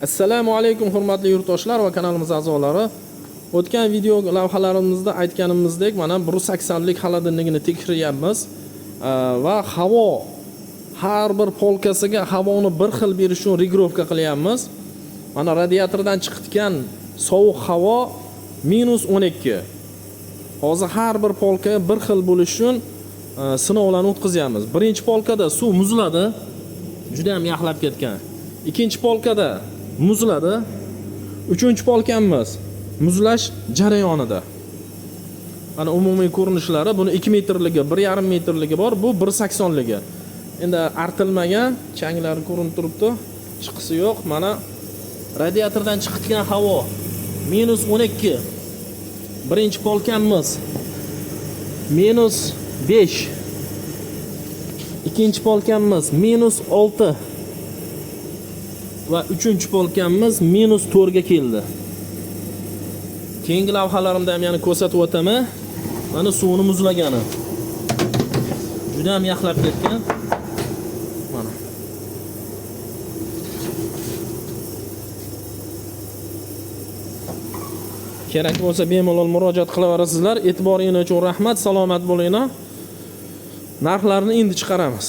Assalomu alaykum hurmatli yurtdoshlar va kanalimiz a'zolari. O'tgan video lavhalarimizda aytganimizdek, mana 180 lik xolodilnikni tekshiryapmiz va havo har bir polkasiga havoni bir xil berish uchun regrovka qilyapmiz. Mana radiatordan chiqayotgan sovuq havo -12. Hozir har bir polka bir xil bo'lish uchun sinovlarni o'tkazyapmiz. Birinchi polkada suv muzladi, juda ham yaxlab ketgan. Ikkinchi polkada muzladi. Uchinchi polkamiz muzlash jarayonida. Mana umumiy ko'rinishlari, buni 2 metrligi, 1,5 metrligi bor, bu 1,80 ligi. Endi artilmagan, changlari ko'rinib turibdi. Chiqisi yo'q. Mana radiatordan chiqayotgan havo -12. Birinchi polkamiz -5. Ikkinchi polkamiz -6. Va uchinchi polkamiz -4 ga keldi. Keyingi lavhalarimda ham yana ko'rsatib o'taman. Mana suvni muzlagani. Juda ham yaxlab ketgan. Mana. Kerak bo'lsa bemalol murojaat qilaverasizlar. E'tiboringiz uchun rahmat, salomat bo'linglar. Narxlarni endi chiqaramiz.